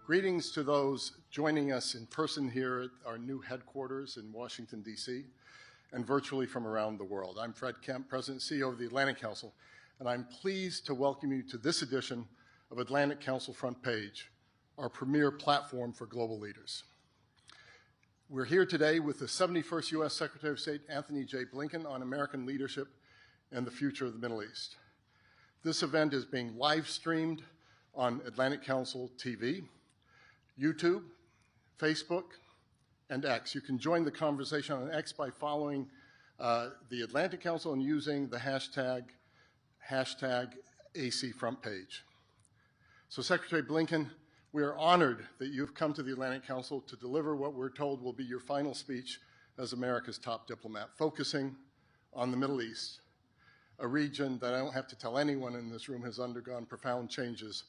Greetings to those joining us in person here at our new headquarters in Washington, D.C., and virtually from around the world. I'm Fred Kemp, President and CEO of the Atlantic Council, and I'm pleased to welcome you to this edition of Atlantic Council Front Page, our premier platform for global leaders. We're here today with the 71st U.S. Secretary of State, Antony J. Blinken, on American leadership and the future of the Middle East. This event is being live-streamed on Atlantic Council TV, YouTube, Facebook, and X. You can join the conversation on X by following the Atlantic Council and using the hashtag AC Front Page. So Secretary Blinken, we are honored that you've come to the Atlantic Council to deliver what we're told will be your final speech as America's top diplomat, focusing on the Middle East, a region that I don't have to tell anyone in this room has undergone profound changes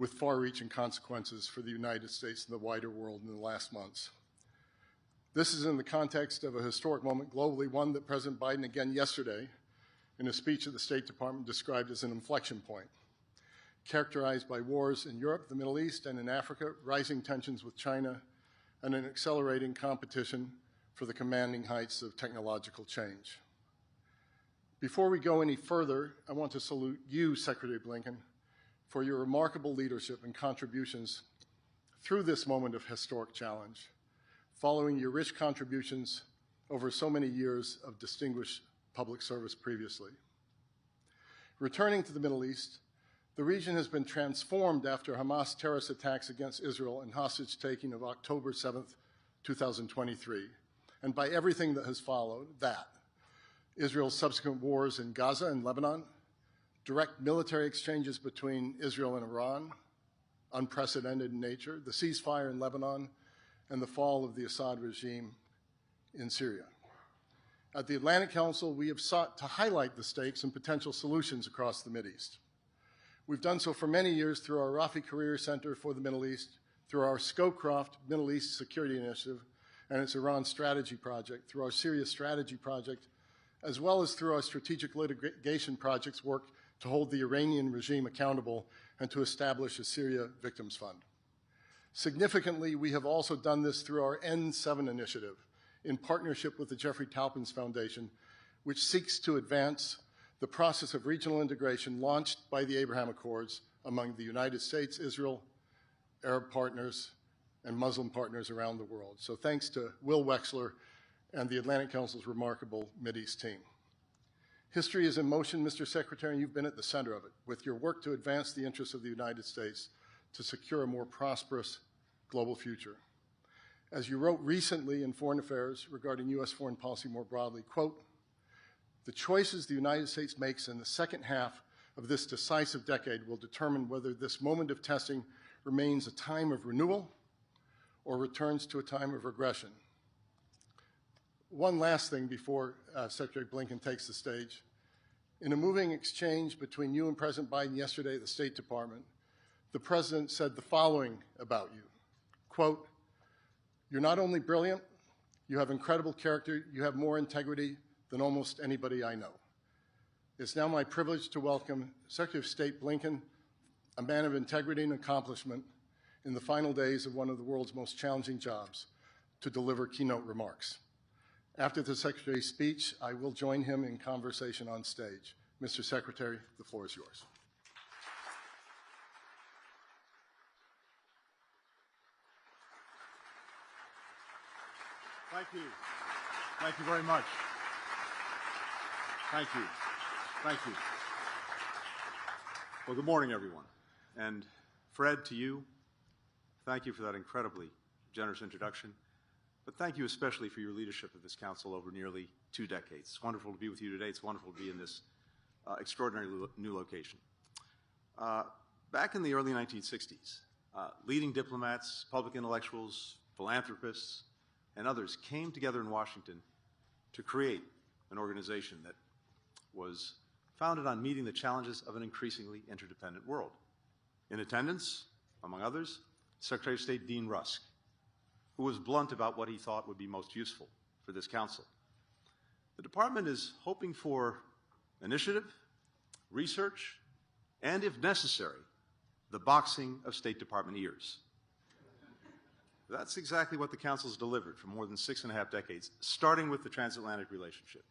with far-reaching consequences for the United States and the wider world in the last months. This is in the context of a historic moment globally, one that President Biden again yesterday, in a speech at the State Department, described as an inflection point, characterized by wars in Europe, the Middle East, and in Africa, rising tensions with China, and an accelerating competition for the commanding heights of technological change. Before we go any further, I want to salute you, Secretary Blinken, for your remarkable leadership and contributions through this moment of historic challenge, following your rich contributions over so many years of distinguished public service previously. Returning to the Middle East, the region has been transformed after Hamas terrorist attacks against Israel and hostage-taking of October 7th, 2023, and by everything that has followed that. Israel's subsequent wars in Gaza and Lebanon, direct military exchanges between Israel and Iran, unprecedented in nature, the ceasefire in Lebanon, and the fall of the Assad regime in Syria. At the Atlantic Council, we have sought to highlight the stakes and potential solutions across the Mideast. We've done so for many years through our Rafi Career Center for the Middle East, through our Scowcroft Middle East Security Initiative and its Iran Strategy Project, through our Syria Strategy Project, as well as through our strategic litigation projects work to hold the Iranian regime accountable and to establish a Syria Victims Fund. Significantly, we have also done this through our N7 initiative in partnership with the Jeffrey Taupins Foundation, which seeks to advance the process of regional integration launched by the Abraham Accords among the United States, Israel, Arab partners, and Muslim partners around the world. So thanks to Will Wexler and the Atlantic Council's remarkable Mideast team. History is in motion, Mr. Secretary, and you've been at the center of it, with your work to advance the interests of the United States to secure a more prosperous global future. As you wrote recently in Foreign Affairs regarding U.S. foreign policy more broadly, quote, "The choices the United States makes in the second half of this decisive decade will determine whether this moment of testing remains a time of renewal or returns to a time of regression." One last thing before Secretary Blinken takes the stage. In a moving exchange between you and President Biden yesterday at the State Department, the President said the following about you, quote, "You're not only brilliant, you have incredible character, you have more integrity than almost anybody I know. It's now my privilege to welcome Secretary of State Blinken, a man of integrity and accomplishment, in the final days of one of the world's most challenging jobs, to deliver keynote remarks. After the Secretary's speech, I will join him in conversation on stage. Mr. Secretary, the floor is yours." Thank you. Thank you very much. Thank you. Thank you. Well, good morning, everyone. And Fred, to you, thank you for that incredibly generous introduction. But thank you especially for your leadership of this council over nearly 2 decades. It's wonderful to be with you today. It's wonderful to be in this extraordinary new location. Back in the early 1960s, leading diplomats, public intellectuals, philanthropists, and others came together in Washington to create an organization that was founded on meeting the challenges of an increasingly interdependent world. In attendance, among others, Secretary of State Dean Rusk, who was blunt about what he thought would be most useful for this council. The department is hoping for initiative, research, and, if necessary, the boxing of State Department ears. That's exactly what the Council's delivered for more than 6.5 decades, starting with the transatlantic relationship,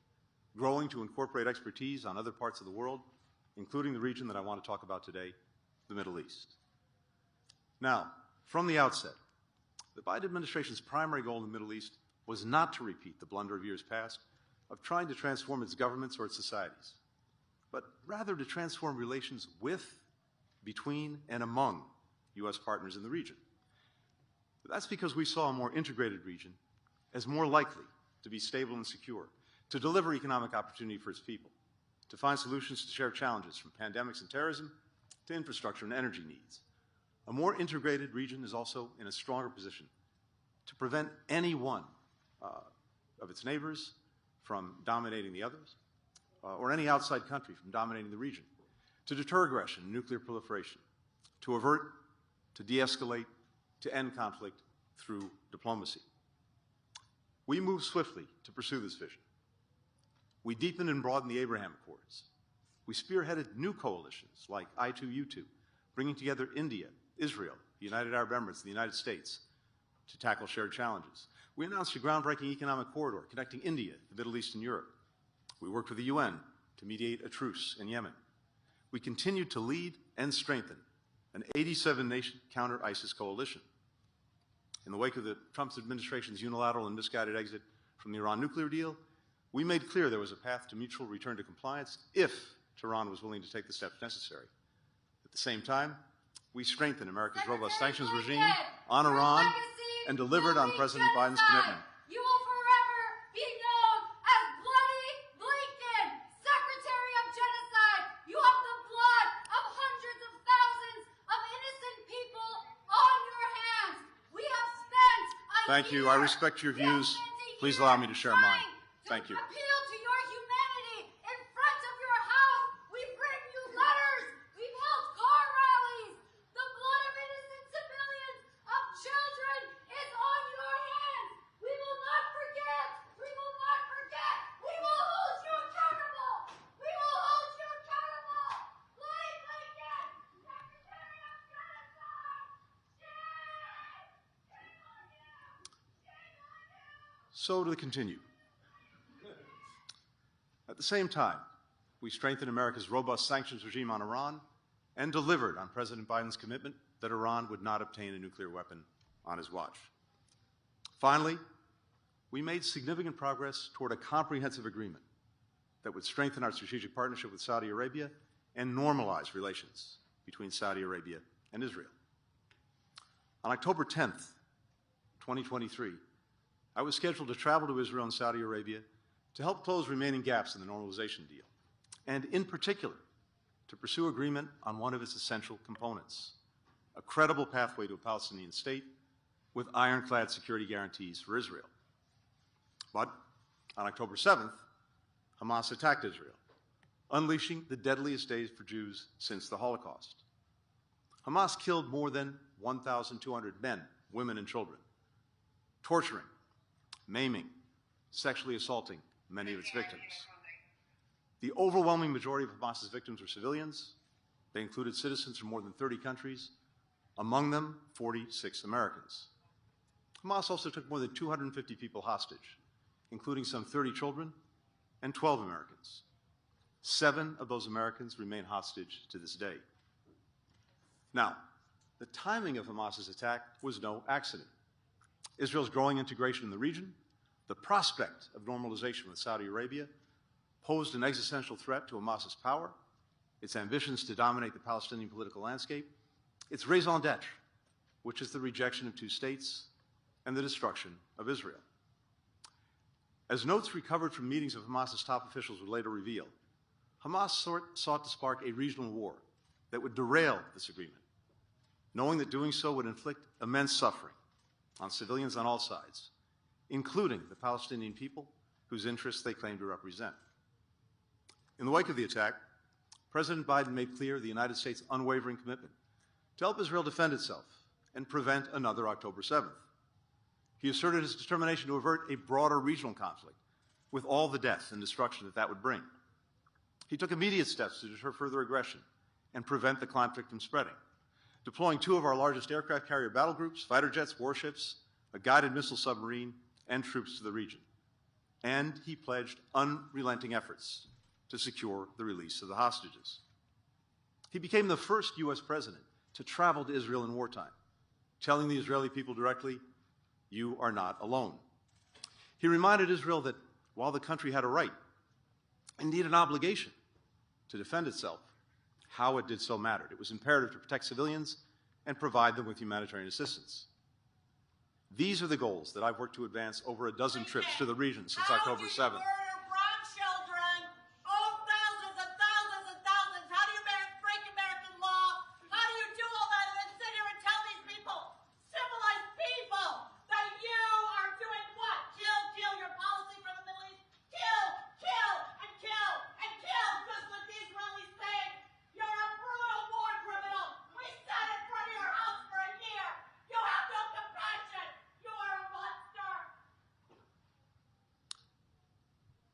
growing to incorporate expertise on other parts of the world, including the region that I want to talk about today, the Middle East. Now, from the outset, the Biden administration's primary goal in the Middle East was not to repeat the blunder of years past of trying to transform its governments or its societies, but rather to transform relations with, between, and among U.S. partners in the region. That's because we saw a more integrated region as more likely to be stable and secure, to deliver economic opportunity for its people, to find solutions to shared challenges from pandemics and terrorism to infrastructure and energy needs. A more integrated region is also in a stronger position to prevent any one of its neighbors from dominating the others, or any outside country from dominating the region, to deter aggression and nuclear proliferation, to avert, to de-escalate, to end conflict through diplomacy. We moved swiftly to pursue this vision. We deepened and broadened the Abraham Accords. We spearheaded new coalitions like I2U2, bringing together India, Israel, the United Arab Emirates, and the United States to tackle shared challenges. We announced a groundbreaking economic corridor connecting India, the Middle East, and Europe. We worked with the UN to mediate a truce in Yemen. We continued to lead and strengthen an 87-nation counter-ISIS coalition. In the wake of the Trump administration's unilateral and misguided exit from the Iran nuclear deal, we made clear there was a path to mutual return to compliance if Tehran was willing to take the steps necessary. At the same time, we strengthened America's robust sanctions regime on Iran and delivered on President Biden's commitment. You will forever be known as Bloody Blinken, Secretary of Genocide. You have the blood of hundreds of thousands of innocent people on your hands. We have spent Thank you. I respect your views. Please allow me to share mine. Thank you. Appeal to your humanity in front of your house. We've written you letters. We've held car rallies. The blood of innocent civilians, of children, is on your hands. We will not forget. We will not forget. We will hold you accountable. We will hold you accountable. Bloody Blinken, Secretary of Genocide. Shame on you. Shame on you. So to continue. At the same time, we strengthened America's robust sanctions regime on Iran and delivered on President Biden's commitment that Iran would not obtain a nuclear weapon on his watch. Finally, we made significant progress toward a comprehensive agreement that would strengthen our strategic partnership with Saudi Arabia and normalize relations between Saudi Arabia and Israel. On October 10th, 2023, I was scheduled to travel to Israel and Saudi Arabia to help close remaining gaps in the normalization deal, and in particular, to pursue agreement on one of its essential components, a credible pathway to a Palestinian state with ironclad security guarantees for Israel. But on October 7th, Hamas attacked Israel, unleashing the deadliest days for Jews since the Holocaust. Hamas killed more than 1,200 men, women, and children, torturing, maiming, sexually assaulting many of its victims. The overwhelming majority of Hamas's victims were civilians. They included citizens from more than 30 countries, among them 46 Americans. Hamas also took more than 250 people hostage, including some 30 children and 12 Americans. 7 of those Americans remain hostage to this day. Now, the timing of Hamas's attack was no accident. Israel's growing integration in the region, the prospect of normalization with Saudi Arabia, posed an existential threat to Hamas's power, its ambitions to dominate the Palestinian political landscape, its raison d'etre, which is the rejection of 2 states and the destruction of Israel. As notes recovered from meetings of Hamas's top officials would later reveal, Hamas sought to spark a regional war that would derail this agreement, knowing that doing so would inflict immense suffering on civilians on all sides, including the Palestinian people whose interests they claim to represent. In the wake of the attack, President Biden made clear the United States' unwavering commitment to help Israel defend itself and prevent another October 7th. He asserted his determination to avert a broader regional conflict with all the death and destruction that would bring. He took immediate steps to deter further aggression and prevent the conflict from spreading, deploying 2 of our largest aircraft carrier battle groups, fighter jets, warships, a guided missile submarine, and troops to the region. And he pledged unrelenting efforts to secure the release of the hostages. He became the first U.S. president to travel to Israel in wartime, telling the Israeli people directly, "You are not alone." He reminded Israel that while the country had a right, indeed an obligation, to defend itself, how it did so mattered. It was imperative to protect civilians and provide them with humanitarian assistance. These are the goals that I've worked to advance over a dozen trips to the region since October 7th.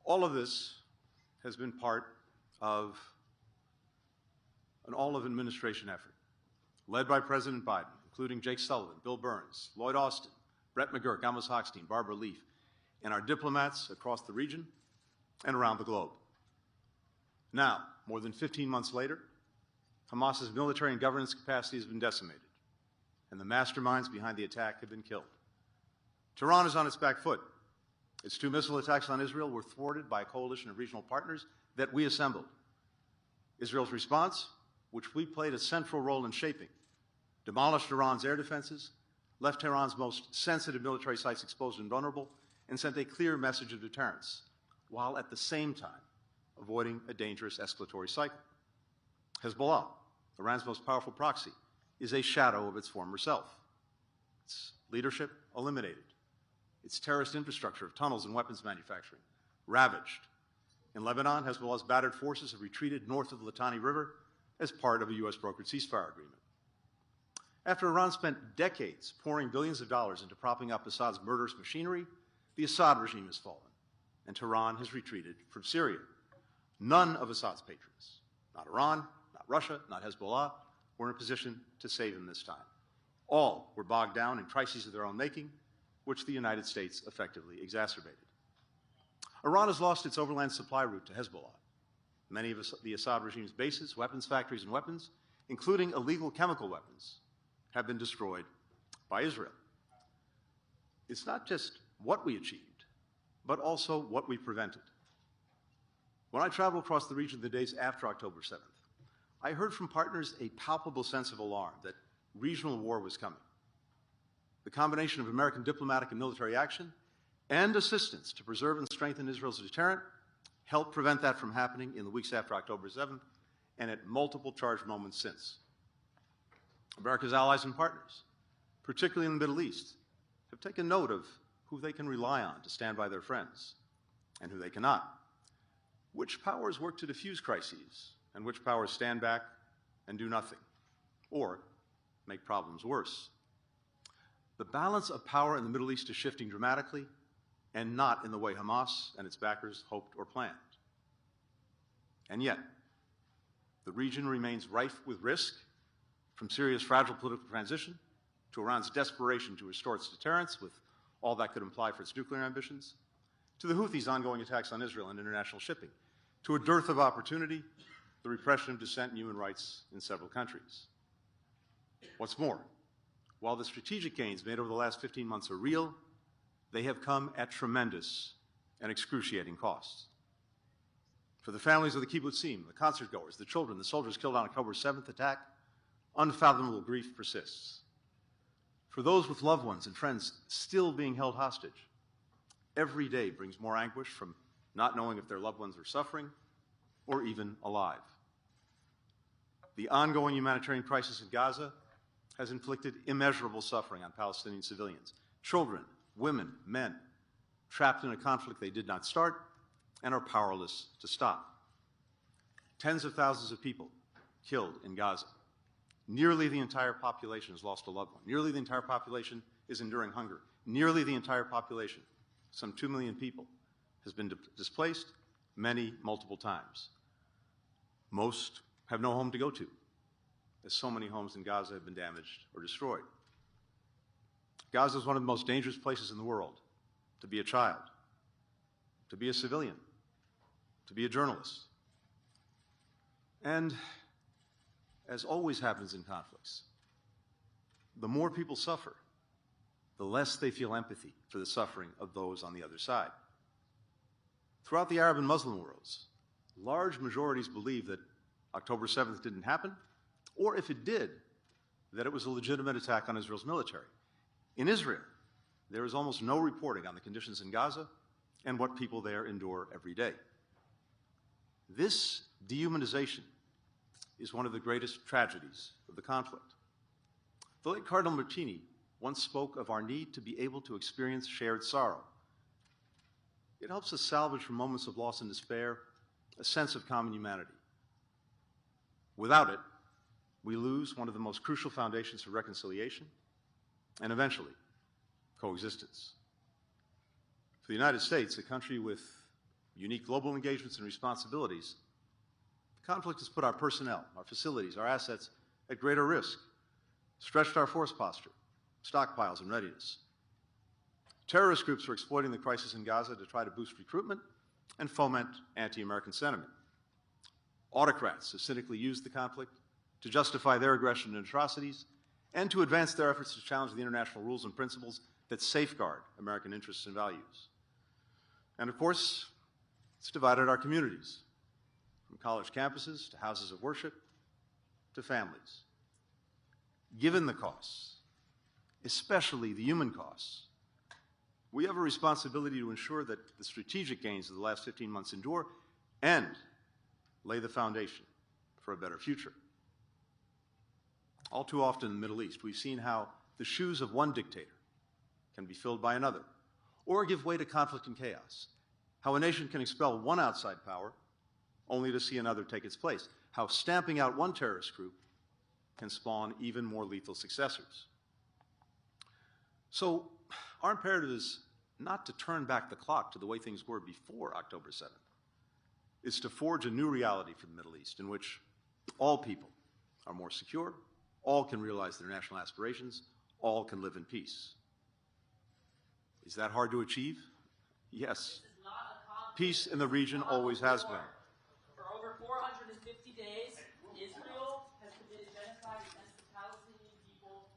All of this has been part of an all-of-administration effort, led by President Biden, including Jake Sullivan, Bill Burns, Lloyd Austin, Brett McGurk, Amos Hochstein, Barbara Leaf, and our diplomats across the region and around the globe. Now, more than 15 months later, Hamas's military and governance capacity has been decimated, and the masterminds behind the attack have been killed. Tehran is on its back foot. Its 2 missile attacks on Israel were thwarted by a coalition of regional partners that we assembled. Israel's response, which we played a central role in shaping, demolished Iran's air defenses, left Tehran's most sensitive military sites exposed and vulnerable, and sent a clear message of deterrence, while at the same time avoiding a dangerous escalatory cycle. Hezbollah, Iran's most powerful proxy, is a shadow of its former self. Its leadership eliminated. Its terrorist infrastructure of tunnels and weapons manufacturing ravaged. In Lebanon, Hezbollah's battered forces have retreated north of the Litani River as part of a U.S.-brokered ceasefire agreement. After Iran spent decades pouring billions of dollars into propping up Assad's murderous machinery, the Assad regime has fallen, and Tehran has retreated from Syria. None of Assad's patrons, not Iran, not Russia, not Hezbollah, were in a position to save him this time. All were bogged down in crises of their own making, which the United States effectively exacerbated. Iran has lost its overland supply route to Hezbollah. Many of the Assad regime's bases, weapons factories, and weapons, including illegal chemical weapons, have been destroyed by Israel. It's not just what we achieved, but also what we prevented. When I traveled across the region the days after October 7th, I heard from partners a palpable sense of alarm that regional war was coming. The combination of American diplomatic and military action and assistance to preserve and strengthen Israel's deterrent helped prevent that from happening in the weeks after October 7th and at multiple charged moments since. America's allies and partners, particularly in the Middle East, have taken note of who they can rely on to stand by their friends and who they cannot. Which powers work to diffuse crises and which powers stand back and do nothing or make problems worse. The balance of power in the Middle East is shifting dramatically and not in the way Hamas and its backers hoped or planned. And yet, the region remains rife with risk, from Syria's fragile political transition to Iran's desperation to restore its deterrence with all that could imply for its nuclear ambitions, to the Houthis' ongoing attacks on Israel and international shipping, to a dearth of opportunity, the repression of dissent and human rights in several countries. What's more, while the strategic gains made over the last 15 months are real, they have come at tremendous and excruciating costs. For the families of the kibbutzim, the concert goers, the children, the soldiers killed on October 7th attack, unfathomable grief persists. For those with loved ones and friends still being held hostage, every day brings more anguish from not knowing if their loved ones are suffering or even alive. The ongoing humanitarian crisis in Gaza has inflicted immeasurable suffering on Palestinian civilians, children, women, men, trapped in a conflict they did not start and are powerless to stop. Tens of thousands of people killed in Gaza. Nearly the entire population has lost a loved one. Nearly the entire population is enduring hunger. Nearly the entire population, some 2 million people, has been displaced, many multiple times. Most have no home to go to, as so many homes in Gaza have been damaged or destroyed. Gaza is one of the most dangerous places in the world to be a child, to be a civilian, to be a journalist. And as always happens in conflicts, the more people suffer, the less they feel empathy for the suffering of those on the other side. Throughout the Arab and Muslim worlds, large majorities believe that October 7th didn't happen, or if it did, that it was a legitimate attack on Israel's military. In Israel, there is almost no reporting on the conditions in Gaza and what people there endure every day. This dehumanization is one of the greatest tragedies of the conflict. The late Cardinal Martini once spoke of our need to be able to experience shared sorrow. It helps us salvage from moments of loss and despair a sense of common humanity. Without it, we lose one of the most crucial foundations for reconciliation and eventually coexistence. For the United States, a country with unique global engagements and responsibilities, the conflict has put our personnel, our facilities, our assets at greater risk, stretched our force posture, stockpiles, and readiness. Terrorist groups are exploiting the crisis in Gaza to try to boost recruitment and foment anti-American sentiment. Autocrats have cynically used the conflict to justify their aggression and atrocities and to advance their efforts to challenge the international rules and principles that safeguard American interests and values. And of course, it's divided our communities, from college campuses to houses of worship to families. Given the costs, especially the human costs, we have a responsibility to ensure that the strategic gains of the last 15 months endure and lay the foundation for a better future. All too often in the Middle East, we've seen how the shoes of one dictator can be filled by another, or give way to conflict and chaos. How a nation can expel one outside power only to see another take its place. How stamping out one terrorist group can spawn even more lethal successors. So our imperative is not to turn back the clock to the way things were before October 7th. It's to forge a new reality for the Middle East in which all people are more secure, all can realize their national aspirations, all can live in peace. Is that hard to achieve? Yes. Peace in the region always has been. For over 450 days, Israel has committed genocide against the Palestinian people.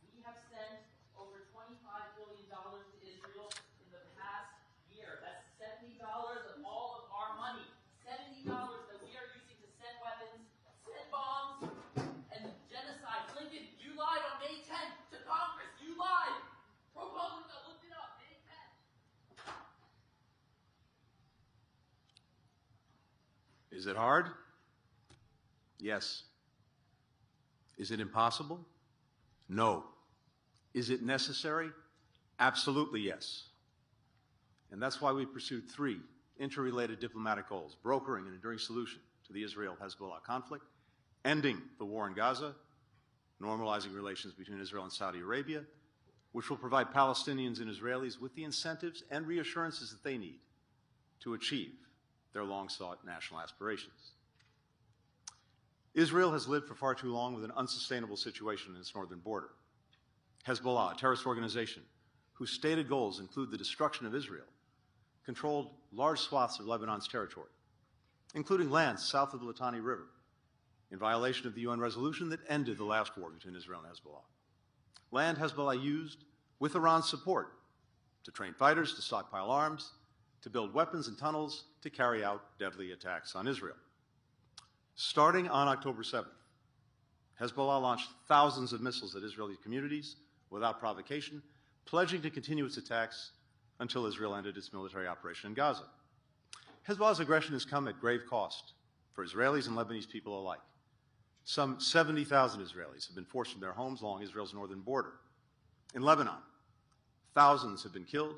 We have sent over $25 billion to Israel in the past year. That's $70 of all of our money. $70 that we are using to send weapons, send bombs, and genocide. Blinken, you lied on May 10th to Congress. You lied. ProPublica looked it up. May 10th. Is it hard? Yes. Is it impossible? No. Is it necessary? Absolutely yes. And that's why we pursued three interrelated diplomatic goals: brokering an enduring solution to the Israel-Hezbollah conflict, ending the war in Gaza, normalizing relations between Israel and Saudi Arabia, which will provide Palestinians and Israelis with the incentives and reassurances that they need to achieve their long-sought national aspirations. Israel has lived for far too long with an unsustainable situation in its northern border. Hezbollah, a terrorist organization whose stated goals include the destruction of Israel, controlled large swaths of Lebanon's territory, including lands south of the Litani River, in violation of the UN resolution that ended the last war between Israel and Hezbollah. Land Hezbollah used, with Iran's support, to train fighters, to stockpile arms, to build weapons and tunnels, to carry out deadly attacks on Israel. Starting on October 7th, Hezbollah launched thousands of missiles at Israeli communities without provocation, pledging to continue its attacks until Israel ended its military operation in Gaza. Hezbollah's aggression has come at grave cost for Israelis and Lebanese people alike. Some 70,000 Israelis have been forced from their homes along Israel's northern border. In Lebanon, thousands have been killed,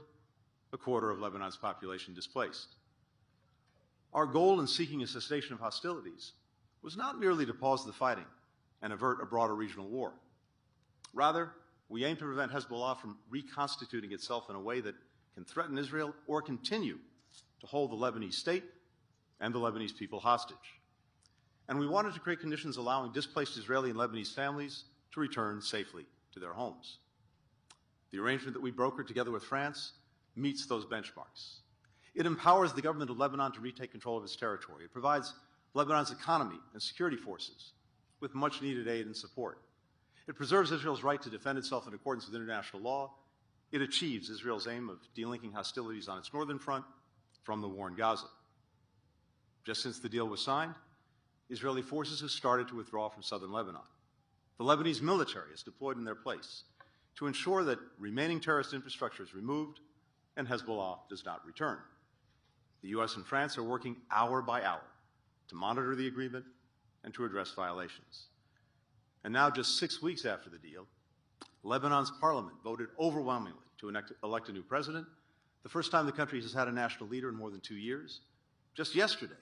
a quarter of Lebanon's population displaced. Our goal in seeking a cessation of hostilities was not merely to pause the fighting and avert a broader regional war. Rather, we aim to prevent Hezbollah from reconstituting itself in a way that can threaten Israel or continue to hold the Lebanese state and the Lebanese people hostage. And we wanted to create conditions allowing displaced Israeli and Lebanese families to return safely to their homes. The arrangement that we brokered together with France meets those benchmarks. It empowers the government of Lebanon to retake control of its territory. It provides Lebanon's economy and security forces with much-needed aid and support. It preserves Israel's right to defend itself in accordance with international law. It achieves Israel's aim of delinking hostilities on its northern front from the war in Gaza. Just since the deal was signed, Israeli forces have started to withdraw from southern Lebanon. The Lebanese military is deployed in their place to ensure that remaining terrorist infrastructure is removed and Hezbollah does not return. The U.S. and France are working hour by hour to monitor the agreement and to address violations. And now, just 6 weeks after the deal, Lebanon's parliament voted overwhelmingly to elect a new president, the first time the country has had a national leader in more than 2 years. Just yesterday,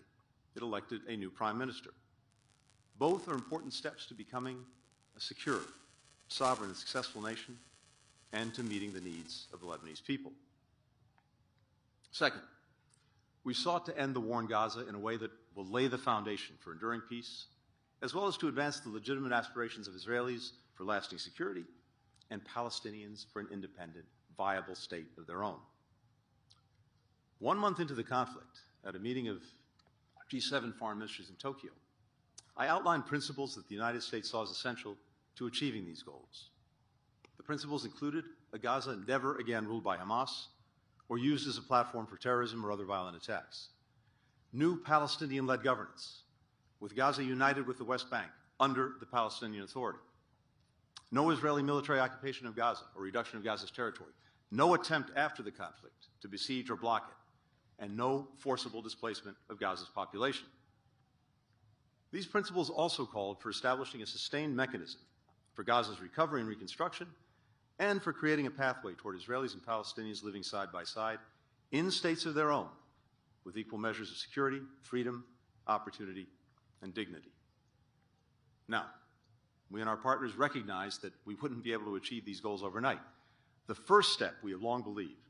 it elected a new prime minister. Both are important steps to becoming a secure, sovereign, and successful nation, and to meeting the needs of the Lebanese people. Second, we sought to end the war in Gaza in a way that will lay the foundation for enduring peace, as well as to advance the legitimate aspirations of Israelis for lasting security and Palestinians for an independent, viable state of their own. 1 month into the conflict, at a meeting of G7 foreign ministers in Tokyo, I outlined principles that the United States saw as essential to achieving these goals. The principles included a Gaza never again ruled by Hamas or used as a platform for terrorism or other violent attacks. New Palestinian-led governance, with Gaza united with the West Bank under the Palestinian Authority. No Israeli military occupation of Gaza or reduction of Gaza's territory. No attempt after the conflict to besiege or block it. And no forcible displacement of Gaza's population. These principles also called for establishing a sustained mechanism for Gaza's recovery and reconstruction, and for creating a pathway toward Israelis and Palestinians living side by side in states of their own, with equal measures of security, freedom, opportunity, and dignity. Now, we and our partners recognize that we wouldn't be able to achieve these goals overnight. The first step, we have long believed,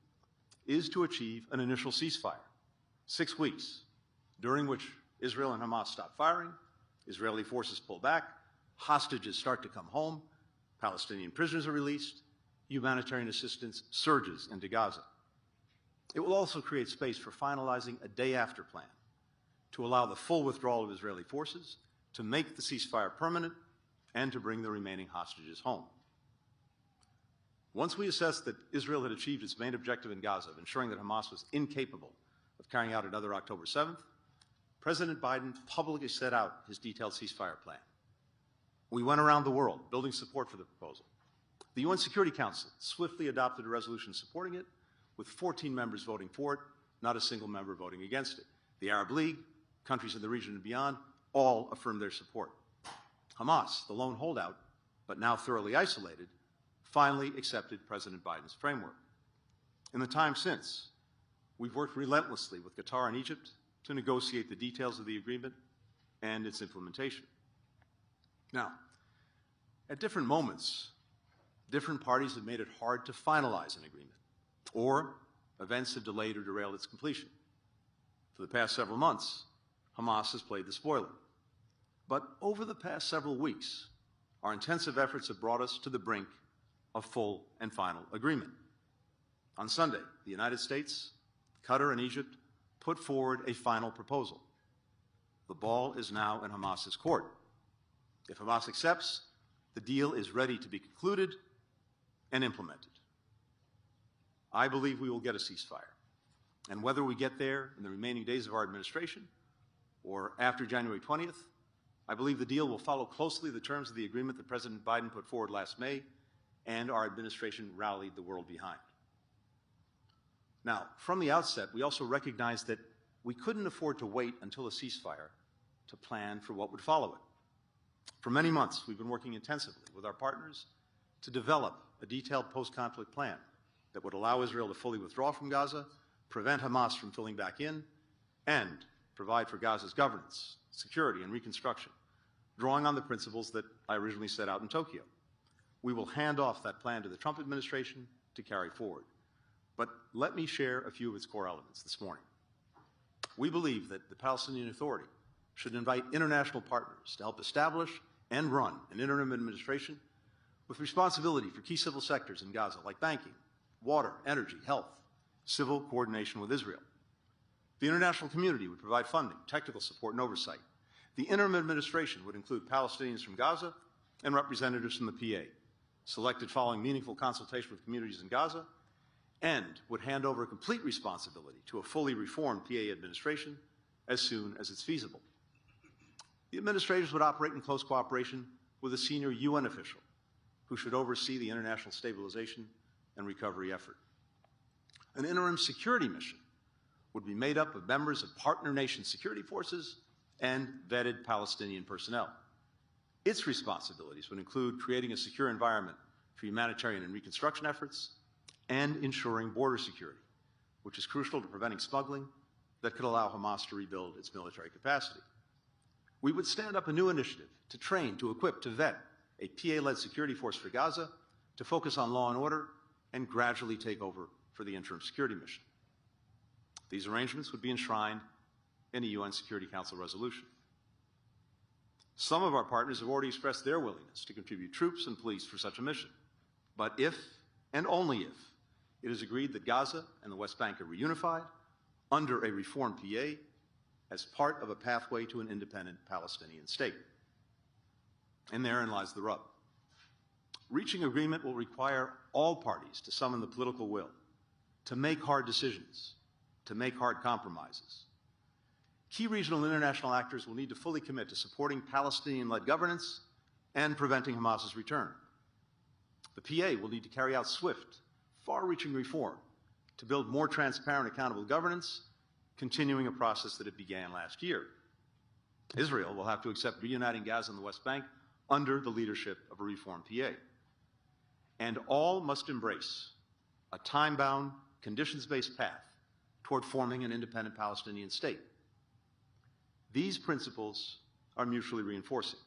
is to achieve an initial ceasefire, 6 weeks, during which Israel and Hamas stop firing, Israeli forces pull back, hostages start to come home, Palestinian prisoners are released, humanitarian assistance surges into Gaza. It will also create space for finalizing a day-after plan to allow the full withdrawal of Israeli forces, to make the ceasefire permanent, and to bring the remaining hostages home. Once we assessed that Israel had achieved its main objective in Gaza of ensuring that Hamas was incapable of carrying out another October 7th, President Biden publicly set out his detailed ceasefire plan. We went around the world building support for the proposal. The UN Security Council swiftly adopted a resolution supporting it, with 14 members voting for it, not a single member voting against it. The Arab League, countries in the region and beyond, all affirmed their support. Hamas, the lone holdout, but now thoroughly isolated, finally accepted President Biden's framework. In the time since, we've worked relentlessly with Qatar and Egypt to negotiate the details of the agreement and its implementation. Now, at different moments, different parties have made it hard to finalize an agreement, or events have delayed or derailed its completion. For the past several months, Hamas has played the spoiler. But over the past several weeks, our intensive efforts have brought us to the brink of full and final agreement. On Sunday, the United States, Qatar, and Egypt put forward a final proposal. The ball is now in Hamas's court. If Hamas accepts, the deal is ready to be concluded and implemented. I believe we will get a ceasefire. And whether we get there in the remaining days of our administration or after January 20th, I believe the deal will follow closely the terms of the agreement that President Biden put forward last May and our administration rallied the world behind. Now, from the outset, we also recognized that we couldn't afford to wait until a ceasefire to plan for what would follow it. For many months, we've been working intensively with our partners to develop a detailed post-conflict plan that would allow Israel to fully withdraw from Gaza, prevent Hamas from filling back in, and provide for Gaza's governance, security, and reconstruction, drawing on the principles that I originally set out in Tokyo. We will hand off that plan to the Trump administration to carry forward. But let me share a few of its core elements this morning. We believe that the Palestinian Authority should invite international partners to help establish and run an interim administration with responsibility for key civil sectors in Gaza like banking, water, energy, health, civil coordination with Israel. The international community would provide funding, technical support, and oversight. The interim administration would include Palestinians from Gaza and representatives from the PA, selected following meaningful consultation with communities in Gaza, and would hand over complete responsibility to a fully reformed PA administration as soon as it's feasible. The administrators would operate in close cooperation with a senior UN official who should oversee the international stabilization and recovery effort. An interim security mission would be made up of members of partner nation security forces and vetted Palestinian personnel. Its responsibilities would include creating a secure environment for humanitarian and reconstruction efforts and ensuring border security, which is crucial to preventing smuggling that could allow Hamas to rebuild its military capacity. We would stand up a new initiative to train, to equip, to vet a PA-led security force for Gaza to focus on law and order and gradually take over for the interim security mission. These arrangements would be enshrined in a UN Security Council resolution. Some of our partners have already expressed their willingness to contribute troops and police for such a mission. But if, and only if, it is agreed that Gaza and the West Bank are reunified under a reformed PA as part of a pathway to an independent Palestinian state. And therein lies the rub. Reaching agreement will require all parties to summon the political will, to make hard decisions, to make hard compromises. Key regional and international actors will need to fully commit to supporting Palestinian-led governance and preventing Hamas's return. The PA will need to carry out swift, far-reaching reform to build more transparent, accountable governance, continuing a process that it began last year. Israel will have to accept reuniting Gaza and the West Bank under the leadership of a reformed PA. And all must embrace a time-bound, conditions-based path toward forming an independent Palestinian state. These principles are mutually reinforcing.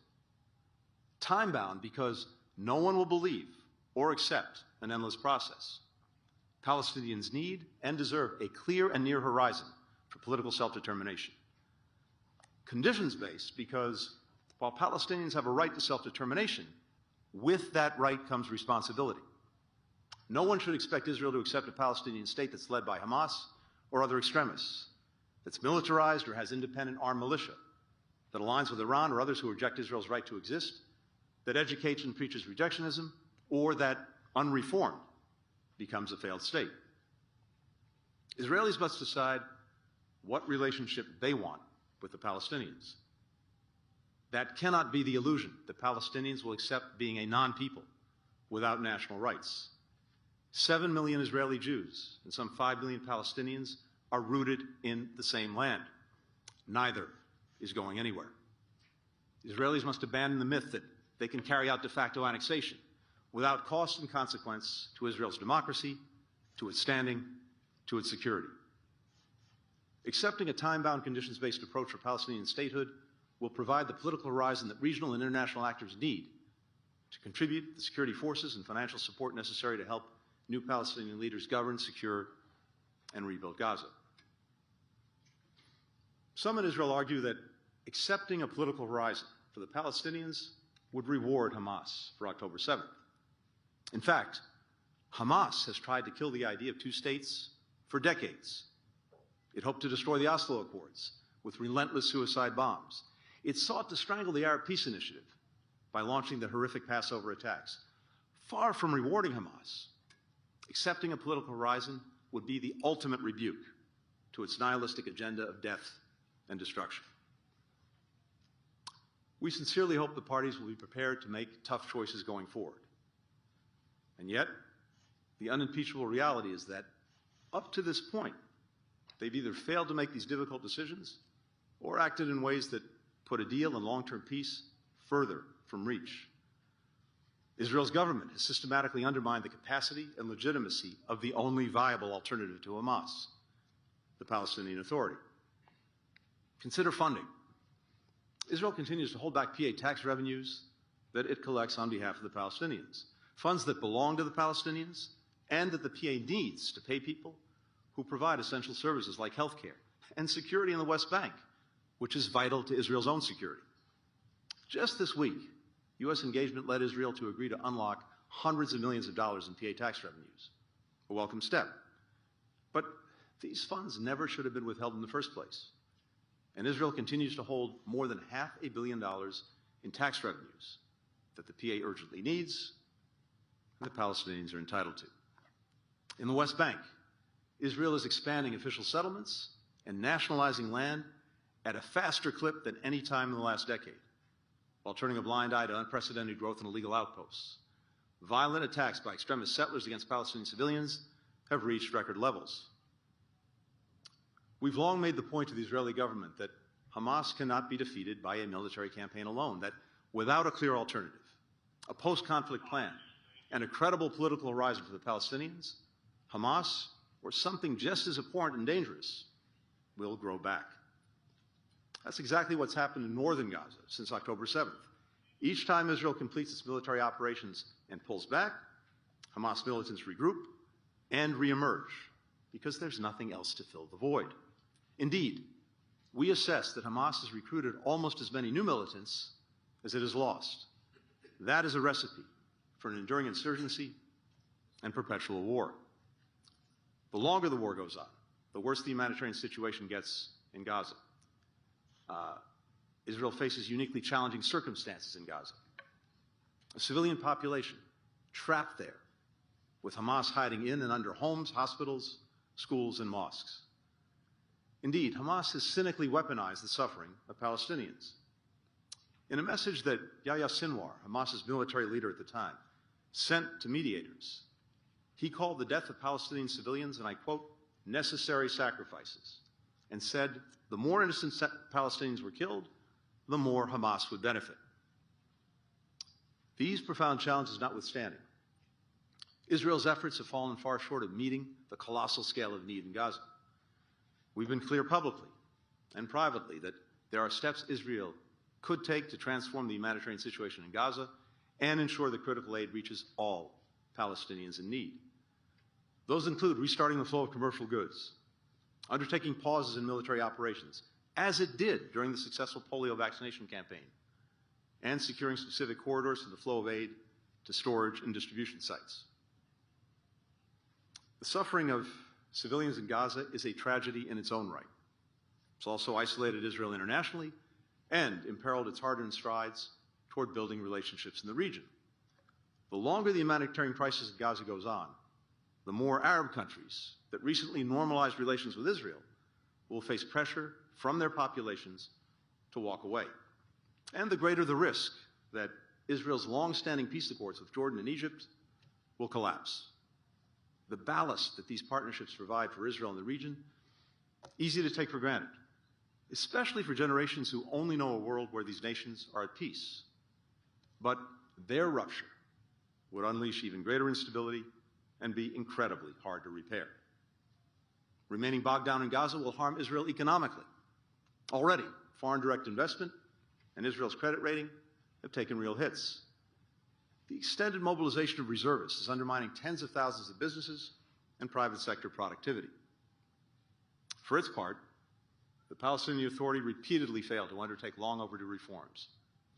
Time-bound because no one will believe or accept an endless process. Palestinians need and deserve a clear and near horizon for political self-determination. Conditions-based because while Palestinians have a right to self-determination, with that right comes responsibility. No one should expect Israel to accept a Palestinian state that's led by Hamas or other extremists, that's militarized or has independent armed militia, that aligns with Iran or others who reject Israel's right to exist, that educates and preaches rejectionism, or that, unreformed, becomes a failed state. Israelis must decide what relationship they want with the Palestinians. That cannot be the illusion that Palestinians will accept being a non-people without national rights. 7 million Israeli Jews and some 5 million Palestinians are rooted in the same land. Neither is going anywhere. Israelis must abandon the myth that they can carry out de facto annexation without cost and consequence to Israel's democracy, to its standing, to its security. Accepting a time-bound, conditions-based approach for Palestinian statehood will provide the political horizon that regional and international actors need to contribute the security forces and financial support necessary to help new Palestinian leaders govern, secure, and rebuild Gaza. Some in Israel argue that accepting a political horizon for the Palestinians would reward Hamas for October 7th. In fact, Hamas has tried to kill the idea of two states for decades. It hoped to destroy the Oslo Accords with relentless suicide bombs. It sought to strangle the Arab Peace Initiative by launching the horrific Passover attacks. Far from rewarding Hamas, accepting a political horizon would be the ultimate rebuke to its nihilistic agenda of death and destruction. We sincerely hope the parties will be prepared to make tough choices going forward. And yet, the unimpeachable reality is that up to this point, they've either failed to make these difficult decisions or acted in ways that put a deal and long-term peace further from reach. Israel's government has systematically undermined the capacity and legitimacy of the only viable alternative to Hamas, the Palestinian Authority. Consider funding. Israel continues to hold back PA tax revenues that it collects on behalf of the Palestinians, funds that belong to the Palestinians and that the PA needs to pay people who provide essential services like health care and security in the West Bank, which is vital to Israel's own security. Just this week, U.S. engagement led Israel to agree to unlock hundreds of millions of dollars in PA tax revenues, a welcome step. But these funds never should have been withheld in the first place. And Israel continues to hold more than $500 million in tax revenues that the PA urgently needs and the Palestinians are entitled to. In the West Bank, Israel is expanding official settlements and nationalizing land at a faster clip than any time in the last decade, while turning a blind eye to unprecedented growth in illegal outposts. Violent attacks by extremist settlers against Palestinian civilians have reached record levels. We've long made the point to the Israeli government that Hamas cannot be defeated by a military campaign alone, that without a clear alternative, a post-conflict plan, and a credible political horizon for the Palestinians, Hamas, or something just as abhorrent and dangerous, will grow back. That's exactly what's happened in northern Gaza since October 7th. Each time Israel completes its military operations and pulls back, Hamas militants regroup and reemerge because there's nothing else to fill the void. Indeed, we assess that Hamas has recruited almost as many new militants as it has lost. That is a recipe for an enduring insurgency and perpetual war. The longer the war goes on, the worse the humanitarian situation gets in Gaza. Israel faces uniquely challenging circumstances in Gaza. A civilian population trapped there, with Hamas hiding in and under homes, hospitals, schools, and mosques. Indeed, Hamas has cynically weaponized the suffering of Palestinians. In a message that Yahya Sinwar, Hamas's military leader at the time, sent to mediators, he called the death of Palestinian civilians, and I quote, necessary sacrifices, and said the more innocent Palestinians were killed, the more Hamas would benefit. These profound challenges notwithstanding, Israel's efforts have fallen far short of meeting the colossal scale of need in Gaza. We've been clear publicly and privately that there are steps Israel could take to transform the humanitarian situation in Gaza and ensure that critical aid reaches all Palestinians in need. Those include restarting the flow of commercial goods, undertaking pauses in military operations, as it did during the successful polio vaccination campaign, and securing specific corridors for the flow of aid to storage and distribution sites. The suffering of civilians in Gaza is a tragedy in its own right. It's also isolated Israel internationally and imperiled its hard-earned strides toward building relationships in the region. The longer the humanitarian crisis in Gaza goes on, the more Arab countries that recently normalized relations with Israel will face pressure from their populations to walk away. And the greater the risk that Israel's long-standing peace accords with Jordan and Egypt will collapse. The ballast that these partnerships provide for Israel and the region, easy to take for granted, especially for generations who only know a world where these nations are at peace. But their rupture would unleash even greater instability and be incredibly hard to repair. Remaining bogged down in Gaza will harm Israel economically. Already, foreign direct investment and Israel's credit rating have taken real hits. The extended mobilization of reservists is undermining tens of thousands of businesses and private sector productivity. For its part, the Palestinian Authority repeatedly failed to undertake long overdue reforms,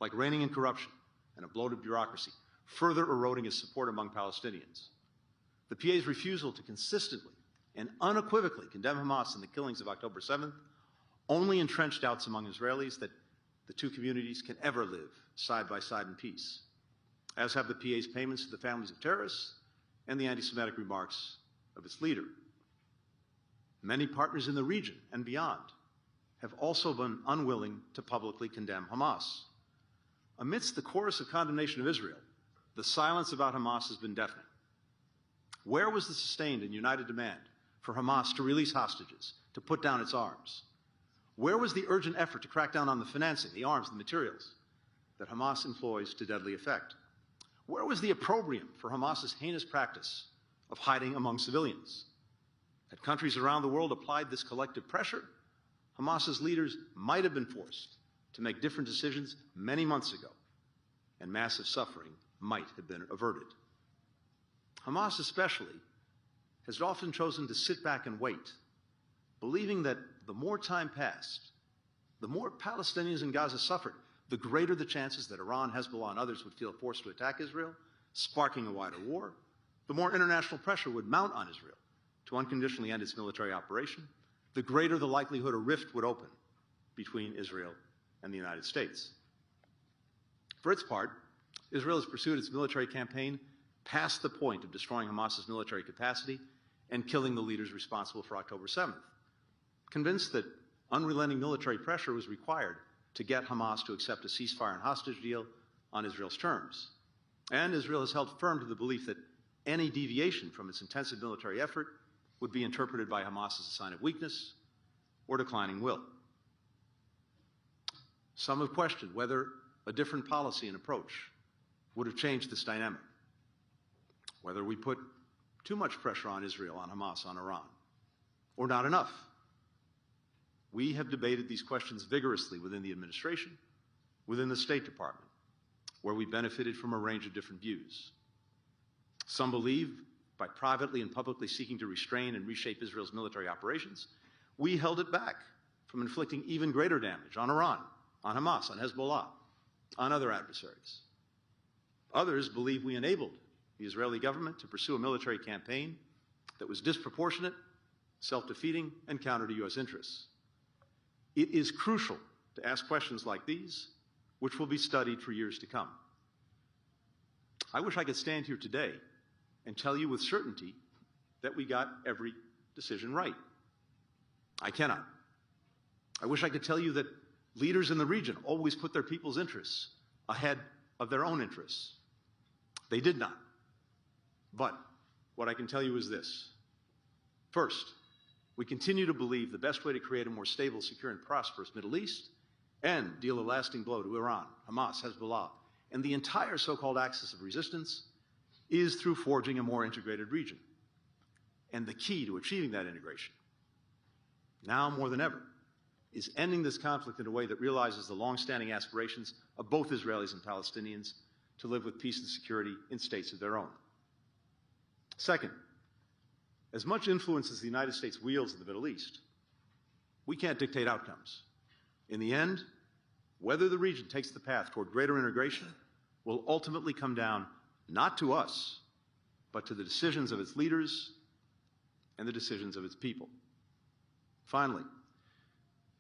like reining in corruption and a bloated bureaucracy, further eroding its support among Palestinians. The PA's refusal to consistently and unequivocally condemn Hamas in the killings of October 7th only entrenched doubts among Israelis that the two communities can ever live side by side in peace, as have the PA's payments to the families of terrorists and the anti-Semitic remarks of its leader. Many partners in the region and beyond have also been unwilling to publicly condemn Hamas. Amidst the chorus of condemnation of Israel, the silence about Hamas has been deafening. Where was the sustained and united demand for Hamas to release hostages, to put down its arms? Where was the urgent effort to crack down on the financing, the arms, the materials that Hamas employs to deadly effect? Where was the opprobrium for Hamas's heinous practice of hiding among civilians? Had countries around the world applied this collective pressure, Hamas's leaders might have been forced to make different decisions many months ago, and massive suffering might have been averted. Hamas especially has often chosen to sit back and wait, believing that the more time passed, the more Palestinians in Gaza suffered, the greater the chances that Iran, Hezbollah, and others would feel forced to attack Israel, sparking a wider war, the more international pressure would mount on Israel to unconditionally end its military operation, the greater the likelihood a rift would open between Israel and the United States. For its part, Israel has pursued its military campaign past the point of destroying Hamas's military capacity and killing the leaders responsible for October 7th, convinced that unrelenting military pressure was required to get Hamas to accept a ceasefire and hostage deal on Israel's terms. And Israel has held firm to the belief that any deviation from its intensive military effort would be interpreted by Hamas as a sign of weakness or declining will. Some have questioned whether a different policy and approach would have changed this dynamic, whether we put too much pressure on Israel, on Hamas, on Iran, or not enough. We have debated these questions vigorously within the administration, within the State Department, where we benefited from a range of different views. Some believe, by privately and publicly seeking to restrain and reshape Israel's military operations, we held it back from inflicting even greater damage on Iran, on Hamas, on Hezbollah, on other adversaries. Others believe we enabled the Israeli government to pursue a military campaign that was disproportionate, self-defeating, and counter to U.S. interests. It is crucial to ask questions like these, which will be studied for years to come. I wish I could stand here today and tell you with certainty that we got every decision right. I cannot. I wish I could tell you that leaders in the region always put their people's interests ahead of their own interests. They did not. But what I can tell you is this. First, we continue to believe the best way to create a more stable, secure, and prosperous Middle East and deal a lasting blow to Iran, Hamas, Hezbollah, and the entire so-called axis of resistance is through forging a more integrated region. And the key to achieving that integration, now more than ever, is ending this conflict in a way that realizes the long-standing aspirations of both Israelis and Palestinians to live with peace and security in states of their own. Second, as much influence as the United States wields in the Middle East, we can't dictate outcomes. In the end, whether the region takes the path toward greater integration will ultimately come down not to us, but to the decisions of its leaders and the decisions of its people. Finally,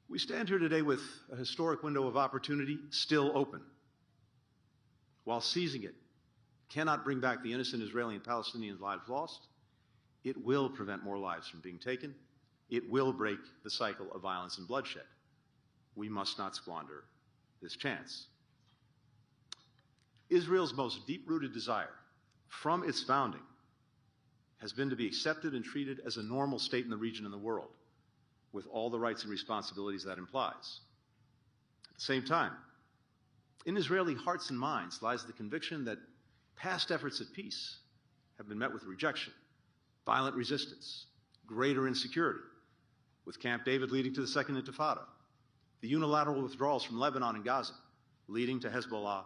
we stand here today with a historic window of opportunity still open. While seizing it cannot bring back the innocent Israeli and Palestinian lives lost, it will prevent more lives from being taken. It will break the cycle of violence and bloodshed. We must not squander this chance. Israel's most deep-rooted desire from its founding has been to be accepted and treated as a normal state in the region and the world, with all the rights and responsibilities that implies. At the same time, in Israeli hearts and minds lies the conviction that past efforts at peace have been met with rejection, violent resistance, greater insecurity, with Camp David leading to the Second Intifada, the unilateral withdrawals from Lebanon and Gaza, leading to Hezbollah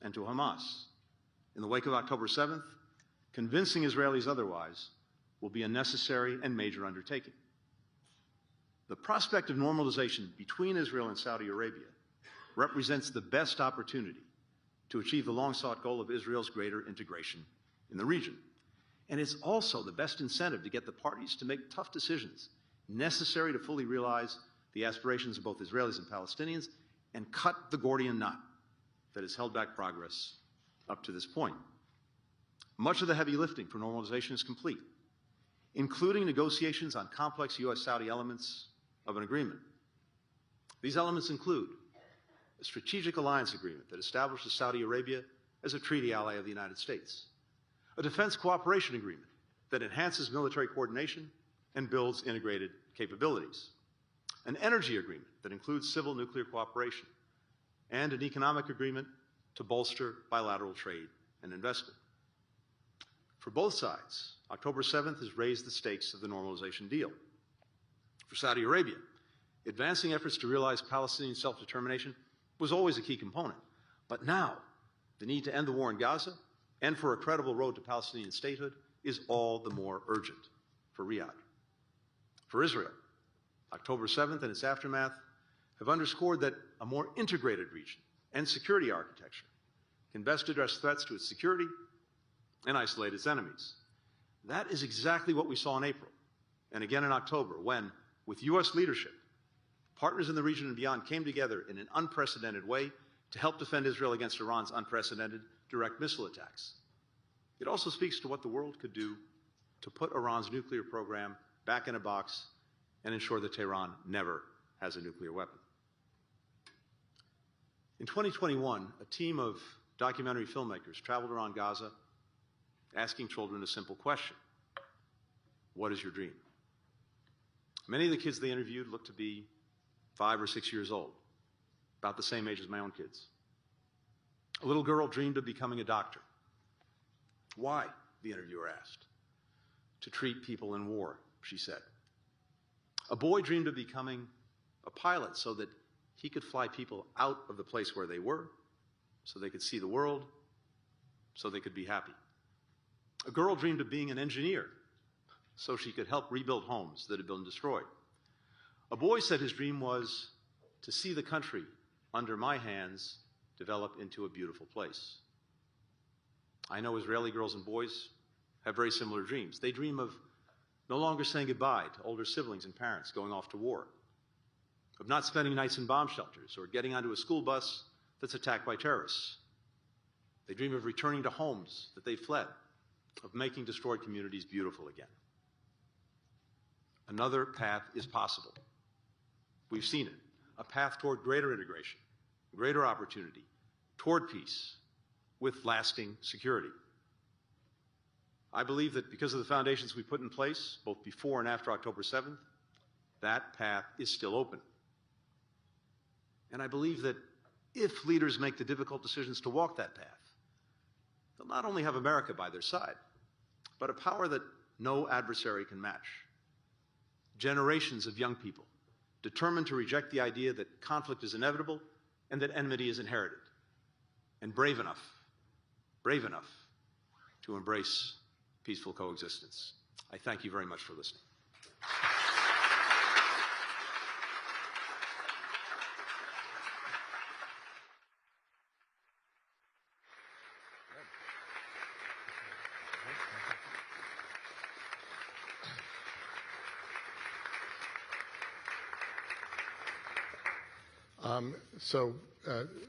and to Hamas. In the wake of October 7th, convincing Israelis otherwise will be a necessary and major undertaking. The prospect of normalization between Israel and Saudi Arabia represents the best opportunity to achieve the long-sought goal of Israel's greater integration in the region. And it's also the best incentive to get the parties to make tough decisions necessary to fully realize the aspirations of both Israelis and Palestinians and cut the Gordian knot that has held back progress up to this point. Much of the heavy lifting for normalization is complete, including negotiations on complex U.S.-Saudi elements of an agreement. These elements include a strategic alliance agreement that establishes Saudi Arabia as a treaty ally of the United States, a defense cooperation agreement that enhances military coordination and builds integrated capabilities, an energy agreement that includes civil nuclear cooperation, and an economic agreement to bolster bilateral trade and investment. For both sides, October 7th has raised the stakes of the normalization deal. For Saudi Arabia, advancing efforts to realize Palestinian self-determination was always a key component. But now, the need to end the war in Gaza and for a credible road to Palestinian statehood is all the more urgent for Riyadh. For Israel, October 7th and its aftermath have underscored that a more integrated region and security architecture can best address threats to its security and isolate its enemies. That is exactly what we saw in April and again in October when, with U.S. leadership, partners in the region and beyond came together in an unprecedented way to help defend Israel against Iran's unprecedented direct missile attacks. It also speaks to what the world could do to put Iran's nuclear program back in a box and ensure that Tehran never has a nuclear weapon. In 2021, a team of documentary filmmakers traveled around Gaza asking children a simple question: what is your dream? Many of the kids they interviewed looked to be 5 or 6 years old, about the same age as my own kids. A little girl dreamed of becoming a doctor. Why? The interviewer asked. To treat people in war, she said. A boy dreamed of becoming a pilot so that he could fly people out of the place where they were, so they could see the world, so they could be happy. A girl dreamed of being an engineer so she could help rebuild homes that had been destroyed. A boy said his dream was to see the country under my hands develop into a beautiful place. I know Israeli girls and boys have very similar dreams. They dream of no longer saying goodbye to older siblings and parents going off to war, of not spending nights in bomb shelters or getting onto a school bus that's attacked by terrorists. They dream of returning to homes that they fled, of making destroyed communities beautiful again. Another path is possible. We've seen it, a path toward greater integration, greater opportunity, toward peace, with lasting security. I believe that because of the foundations we put in place, both before and after October 7th, that path is still open. And I believe that if leaders make the difficult decisions to walk that path, they'll not only have America by their side, but a power that no adversary can match. Generations of young people determined to reject the idea that conflict is inevitable and that enmity is inherited, and brave enough to embrace peaceful coexistence. I thank you very much for listening.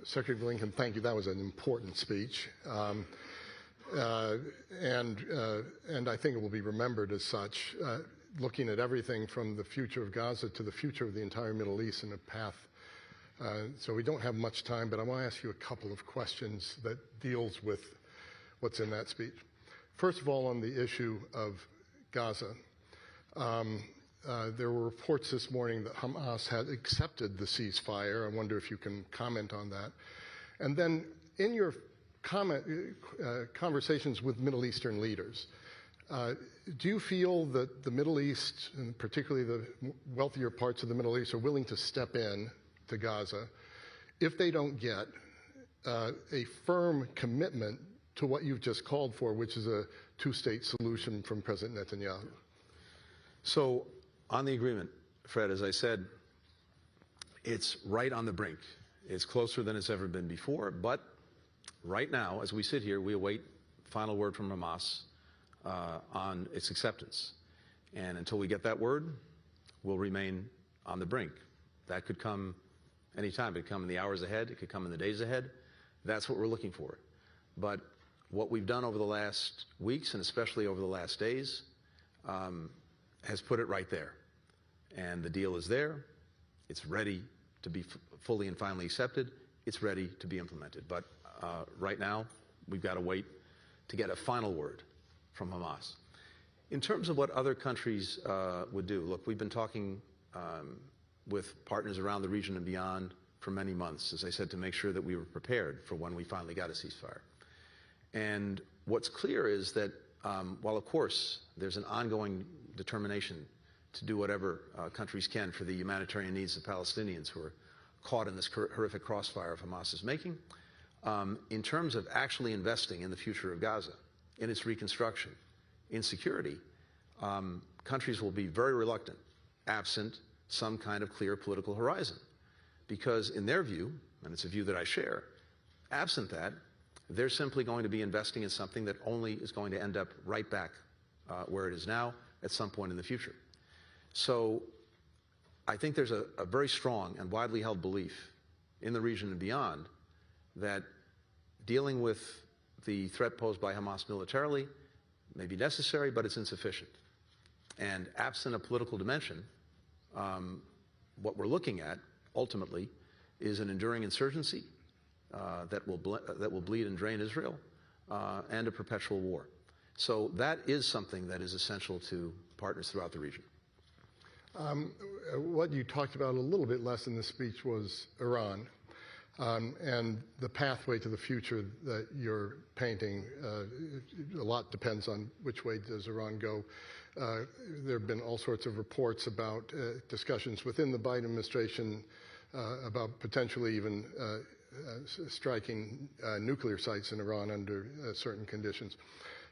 Secretary Blinken, thank you. That was an important speech. And I think it will be remembered as such, looking at everything from the future of Gaza to the future of the entire Middle East in a path. So we don't have much time, but I want to ask you a couple of questions that deals with what's in that speech. First of all, on the issue of Gaza, there were reports this morning that Hamas had accepted the ceasefire. I wonder if you can comment on that. And then in your conversations with Middle Eastern leaders, do you feel that the Middle East, and particularly the wealthier parts of the Middle East, are willing to step in to Gaza if they don't get a firm commitment to what you've just called for, which is a two-state solution from President Netanyahu? So on the agreement, Fred, as I said, it's right on the brink. It's closer than it's ever been before, but right now, as we sit here, we await final word from Hamas on its acceptance. And until we get that word, we'll remain on the brink. That could come anytime. It could come in the hours ahead. It could come in the days ahead. That's what we're looking for. But what we've done over the last weeks, and especially over the last days, has put it right there. And the deal is there. It's ready to be fully and finally accepted. It's ready to be implemented. But right now, we've got to wait to get a final word from Hamas. In terms of what other countries would do, look, we've been talking with partners around the region and beyond for many months, as I said, to make sure that we were prepared for when we finally got a ceasefire. And what's clear is that while, of course, there's an ongoing determination to do whatever countries can for the humanitarian needs of Palestinians who are caught in this horrific crossfire of Hamas's making, in terms of actually investing in the future of Gaza, in its reconstruction, in security, countries will be very reluctant, absent some kind of clear political horizon. Because in their view, and it's a view that I share, absent that, they're simply going to be investing in something that only is going to end up right back where it is now at some point in the future. So I think there's a very strong and widely held belief in the region and beyond that dealing with the threat posed by Hamas militarily may be necessary, but it's insufficient. And absent a political dimension, what we're looking at ultimately is an enduring insurgency that will bleed and drain Israel and a perpetual war. So that is something that is essential to partners throughout the region. What you talked about a little bit less in the speech was Iran and the pathway to the future that you're painting. A lot depends on which way does Iran go. There have been all sorts of reports about discussions within the Biden administration about potentially even striking nuclear sites in Iran under certain conditions.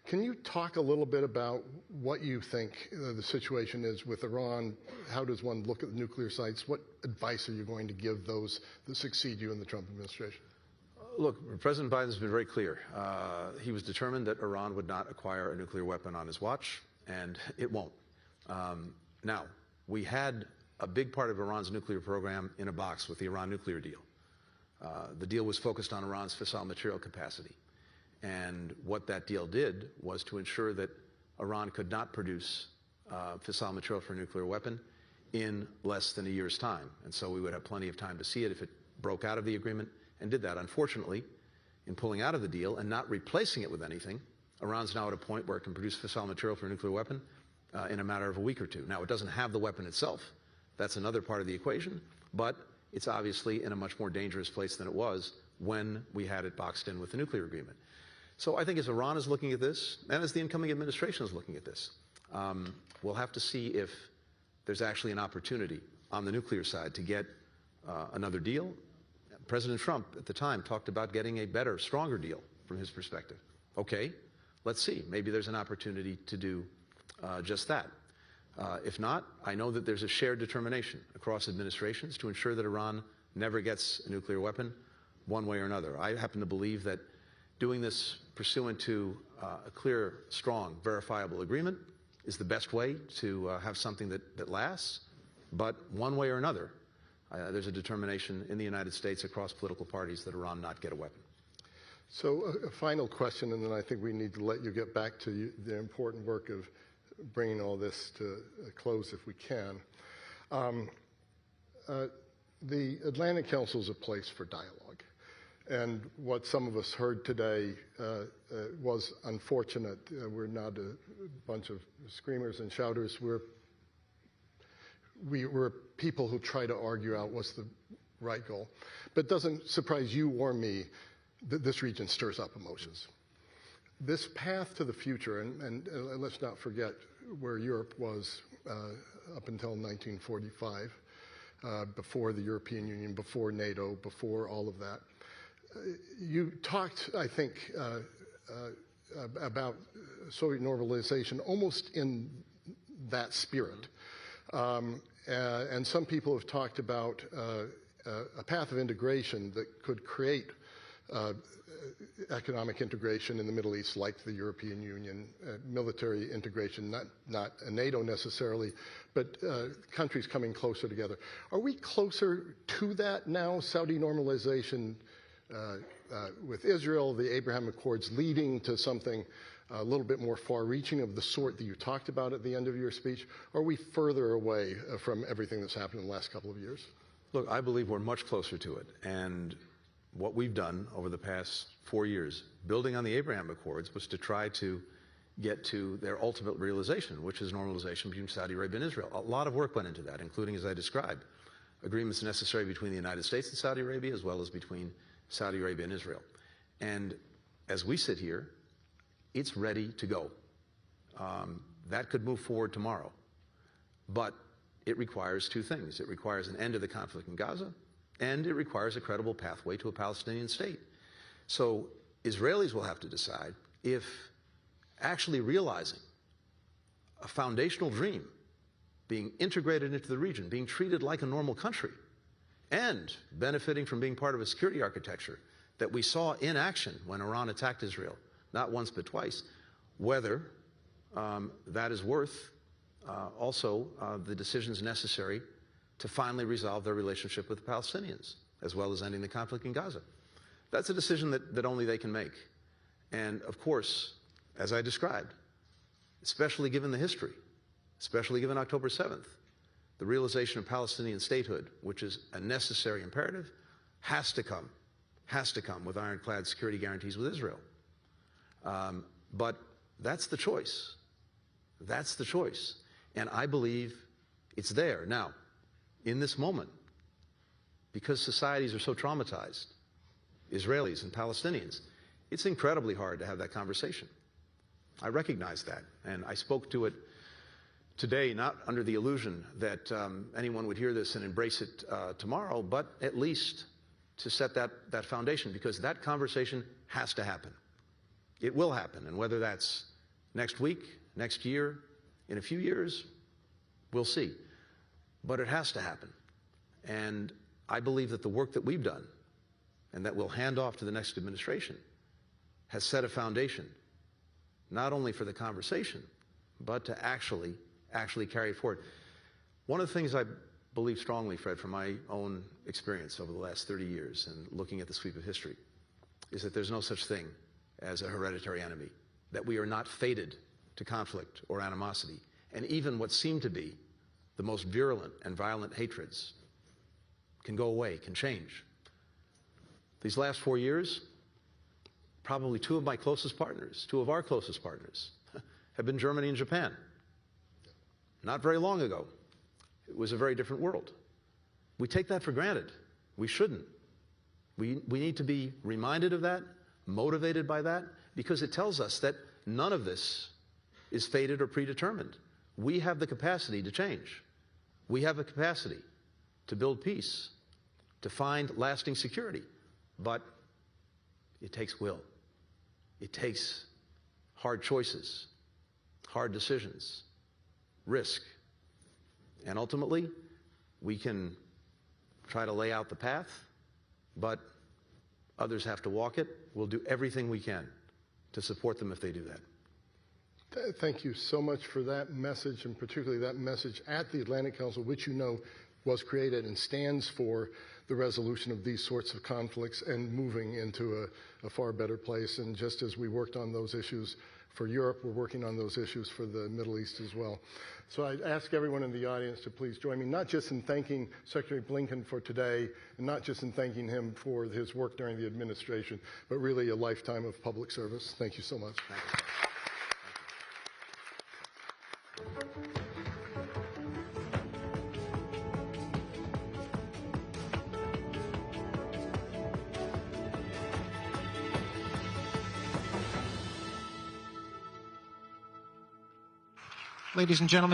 Can you talk a little bit about what you think the situation is with Iran? How does one look at the nuclear sites? What advice are you going to give those that succeed you in the Trump administration? Look, President Biden's been very clear. He was determined that Iran would not acquire a nuclear weapon on his watch, and it won't. Now, we had a big part of Iran's nuclear program in a box with the Iran nuclear deal. The deal was focused on Iran's fissile material capacity. And what that deal did was to ensure that Iran could not produce fissile material for a nuclear weapon in less than a year's time. And so we would have plenty of time to see it if it broke out of the agreement and did that. Unfortunately, in pulling out of the deal and not replacing it with anything, Iran's now at a point where it can produce fissile material for a nuclear weapon in a matter of a week or two. Now, it doesn't have the weapon itself. That's another part of the equation. But it's obviously in a much more dangerous place than it was when we had it boxed in with the nuclear agreement. So I think as Iran is looking at this, and as the incoming administration is looking at this, we'll have to see if there's actually an opportunity on the nuclear side to get another deal. President Trump at the time talked about getting a better, stronger deal from his perspective. Okay, let's see. Maybe there's an opportunity to do just that. If not, I know that there's a shared determination across administrations to ensure that Iran never gets a nuclear weapon one way or another. I happen to believe that doing this pursuant to a clear, strong, verifiable agreement is the best way to have something that lasts. But one way or another, there's a determination in the United States across political parties that Iran not get a weapon. So a final question, and then I think we need to let you get back to the important work of bringing all this to a close if we can. The Atlantic Council is a place for dialogue. And what some of us heard today was unfortunate. We're not a bunch of screamers and shouters. We're people who try to argue out what's the right goal. But it doesn't surprise you or me that this region stirs up emotions. This path to the future, and let's not forget where Europe was up until 1945, before the European Union, before NATO, before all of that. You talked, I think, about Soviet normalization almost in that spirit. And some people have talked about a path of integration that could create economic integration in the Middle East, like the European Union, military integration, not a NATO necessarily, but countries coming closer together. Are we closer to that now? Saudi normalization with Israel, the Abraham Accords leading to something a little bit more far-reaching of the sort that you talked about at the end of your speech? Are we further away from everything that's happened in the last couple of years? Look, I believe we're much closer to it. And what we've done over the past 4 years, building on the Abraham Accords, was to try to get to their ultimate realization, which is normalization between Saudi Arabia and Israel. A lot of work went into that, including, as I described, agreements necessary between the United States and Saudi Arabia, as well as between Saudi Arabia and Israel. And as we sit here, it's ready to go. That could move forward tomorrow. But it requires two things. It requires an end to the conflict in Gaza, and it requires a credible pathway to a Palestinian state. So Israelis will have to decide if actually realizing a foundational dream, being integrated into the region, being treated like a normal country, and benefiting from being part of a security architecture that we saw in action when Iran attacked Israel, not once but twice, whether that is worth also the decisions necessary to finally resolve their relationship with the Palestinians, as well as ending the conflict in Gaza. That's a decision that only they can make. And of course, as I described, especially given the history, especially given October 7th, the realization of Palestinian statehood, which is a necessary imperative, has to come with ironclad security guarantees with Israel. But that's the choice. That's the choice. And I believe it's there. Now, in this moment, because societies are so traumatized, Israelis and Palestinians, it's incredibly hard to have that conversation. I recognize that, and I spoke to it today, not under the illusion that anyone would hear this and embrace it tomorrow, but at least to set that foundation, because that conversation has to happen. It will happen, and whether that's next week, next year, in a few years, we'll see. But it has to happen. And I believe that the work that we've done and that we'll hand off to the next administration has set a foundation, not only for the conversation, but to actually carry it forward. One of the things I believe strongly, Fred, from my own experience over the last 30 years and looking at the sweep of history, is that there's no such thing as a hereditary enemy, that we are not fated to conflict or animosity. And even what seem to be the most virulent and violent hatreds can go away, can change. These last 4 years, probably two of our closest partners, have been Germany and Japan. Not very long ago, it was a very different world. We take that for granted. We shouldn't. We need to be reminded of that, motivated by that, because it tells us that none of this is fated or predetermined. We have the capacity to change. We have the capacity to build peace, to find lasting security. But it takes will. It takes hard choices, hard decisions, risk. And ultimately, we can try to lay out the path, but others have to walk it. We'll do everything we can to support them if they do that. Thank you so much for that message, and particularly that message at the Atlantic Council, which you know was created and stands for the resolution of these sorts of conflicts and moving into a far better place. And just as we worked on those issues for Europe, we're working on those issues for the Middle East as well. So I ask everyone in the audience to please join me, not just in thanking Secretary Blinken for today, and not just in thanking him for his work during the administration, but really a lifetime of public service. Thank you so much. Thank you. Ladies and gentlemen,